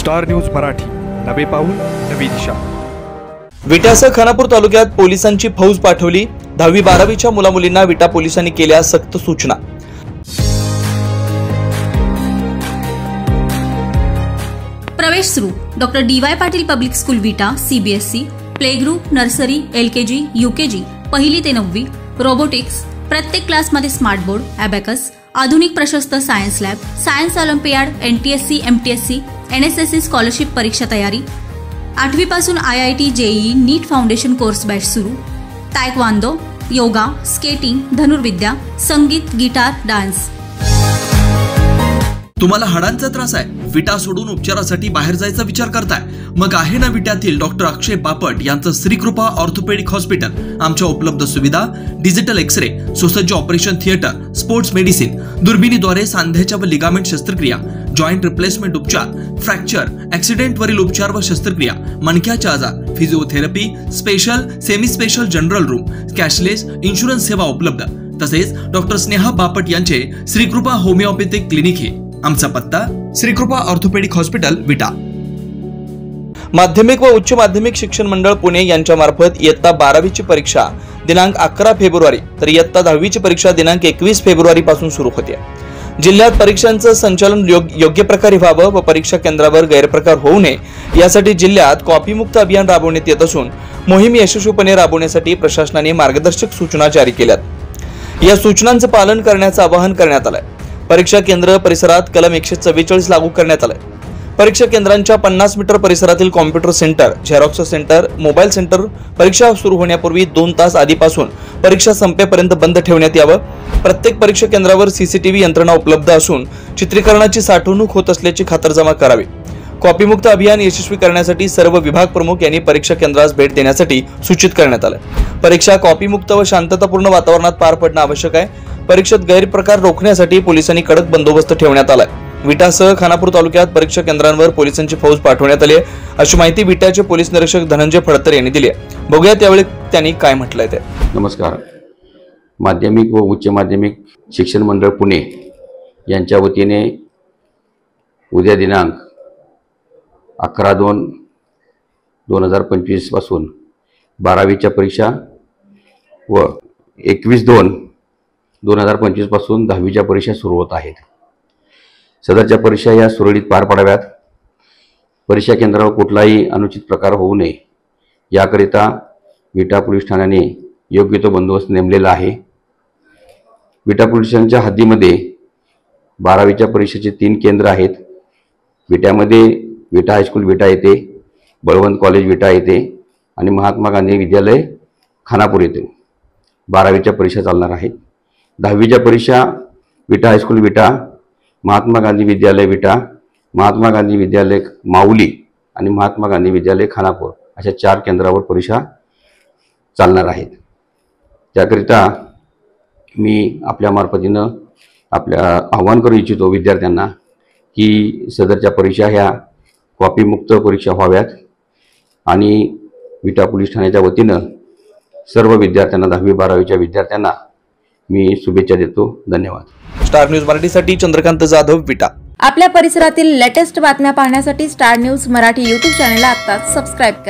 Star news Marathi, नवे पाऊल नवी दिशा। विटासह खानापूर तालुक्यात पोलिसांची फौज पाठवली। 10वी-12वीच्या मुलामुलींना विटा पोलिसांनी केल्या सक्त सूचना। प्रवेश सुरू। Doctor DY Patil public school विटा, CBSE, play group, nursery, LKG, UKG, पहिली ते 9वी, रोबोटिक्स, प्रत्येक क्लासमध्ये स्मार्ट बोर्ड, अबॅकस, आधुनिक प्रशस्त science lab, science Olympiad, NTSC, MTSC, NSSC scholarship परीक्षा तयारी। 8वी पासून IIT, JEE, नीट फाउंडेशन कोर्स बॅच सुरू। तायक्वांदो, योगा, स्केटिंग, धनुर्विद्या, संगीत, गिटार, डान्स। तुम्हाला हाडांचा त्रास आहे, विटा सोडून उपचारासाठी बाहेर जायचा विचार करताय? मग आहे ना विट्यातील डॉक्टर अक्षय बापट यांचं श्रीकृपा ऑर्थोपेडिक हॉस्पिटल। आमच्या उपलब्ध सुविधा: डिजिटल एक्स-रे, सुसज्ज ऑपरेशन थिएटर, स्पोर्ट्स मेडिसिन, दुर्बिणीद्वारे सांध्याच्या व लिगामेंट शस्त्रक्रिया, जॉइंट रिप्लेसमेंट उपचार, फ्रॅक्चर, ऍक्सिडेंट वरील उपचार व शस्त्रक्रिया, मणक्याचे आजार, physiotherapy, special, semi special general room, cashless insurance सेवा उपलब्ध। तसेच डॉक्टर स्नेहा बापट यांचे श्रीकृपा होमिओपॅथिक क्लिनिक हे। आमचा पत्ता: श्रीकृपा ऑर्थोपेडिक हॉस्पिटल, विटा। माध्यमिक व उच्च माध्यमिक शिक्षण मंडळ पुणे यांच्या मार्फत इयत्ता 12वीची परीक्षा दिनांक 11 फेब्रुवारी तर इयत्ता 10वीची परीक्षा दिनांक 21 फेब्रुवारी पासून सुरू होते। जिल्ह्यात परीक्षांचं संचालन योग्य प्रकारे व्हावं व परीक्षा केंद्रावर गैरप्रकार होऊ नये यासाठी जिल्ह्यात कॉपीमुक्त अभियान राबवण्यात येत असून मोहीम यशस्वीपणे राबवण्यासाठी प्रशासनाने मार्गदर्शक सूचना जारी केल्यात। या सूचनांचं पालन करण्याचं आवाहन करण्यात आलंय। परीक्षा केंद्र परिसरात कलम 144 लागू करण्यात आलाय। परीक्षा केंद्रांच्या 50 मीटर परिसरातील computer centre, Xerox centre, mobile centre परीक्षा सुरू होण्यापूर्वी 2 तास आधीपासून परीक्षा संपेपर्यंत बंद ठेवण्यात यावं। प्रत्येक परीक्षा केंद्रावर CCTV यंत्रणा उपलब्ध असून चित्रीकरणाची साठवणूक होत असल्याची खातरजमा करावी। कॉपीमुक्त अभियान यशस्वी करण्यासाठी सर्व विभाग प्रमुख यांनी परीक्षा केंद्रास भेट देण्यासाठी सूचित करण्यात आलं। परीक्षा कॉपीमुक्त व शांततापूर्ण वातावरणात पार पडणं आवश्यक आहे। परीक्षेत गैरप्रकार रोखण्यासाठी पोलिसांनी कडक बंदोबस्त ठेवण्यात आलाय। विटासह खानापूर तालुक्यात परीक्षा केंद्रांवर पोलिसांची फौज पाठवण्यात आली आहे, अशी माहिती विटाचे पोलीस निरीक्षक धनंजय फडतर यांनी दिली आहे। बघूया त्यावेळी त्यांनी काय म्हटलंय ते। नमस्कार। माध्यमिक व उच्च माध्यमिक शिक्षण मंडळ पुणे यांच्या वतीने उद्या दिनांक 11/2/2025 पासून 12वीच्या परीक्षा व 21/2/2025 पासून 10वीच्या परीक्षा सुरू होत आहेत। सदरच्या परीक्षा या सुरळीत पार पडाव्यात, परीक्षा केंद्रावर कुठलाही अनुचित प्रकार होऊ नये याकरिता विटा पोलीस ठाण्याने योग्य तो बंदोबस्त नेमलेला आहे। विटा पोलीस स्टेशनच्या हद्दीमध्ये 12वीच्या परीक्षेचे 3 केंद्र आहेत। विट्यामध्ये विटा हायस्कूल विटा येथे, बळवंत कॉलेज विटा येथे आणि महात्मा गांधी विद्यालय खानापूर येथे 12वीच्या परीक्षा चालणार आहेत। 10वीच्या परीक्षा विटा हायस्कूल विटा, महात्मा गांधी विद्यालय विटा, महात्मा गांधी विद्यालय माऊली आणि महात्मा गांधी विद्यालय खानापूर अशा 4 केंद्रावर परीक्षा चालणार आहेत। त्याकरिता मी आपल्या मार्फतीनं आवाहन करू इच्छितो विद्यार्थ्यांना की सदरच्या परीक्षा ह्या कॉपीमुक्त परीक्षा व्हाव्यात आणि विटा पोलीस ठाण्याच्या वतीनं सर्व विद्यार्थ्यांना 10वी-12वीच्या विद्यार्थ्यांना मी शुभेच्छा देतो। धन्यवाद। स्टार न्यूज मराठीसाठी चंद्रकांत जाधव, विटा। आपल्या परिसरातील लेटेस्ट बातम्या पाहण्यासाठी स्टार न्यूज मराठी YouTube चॅनलला आत्ताच सबस्क्राइब करा।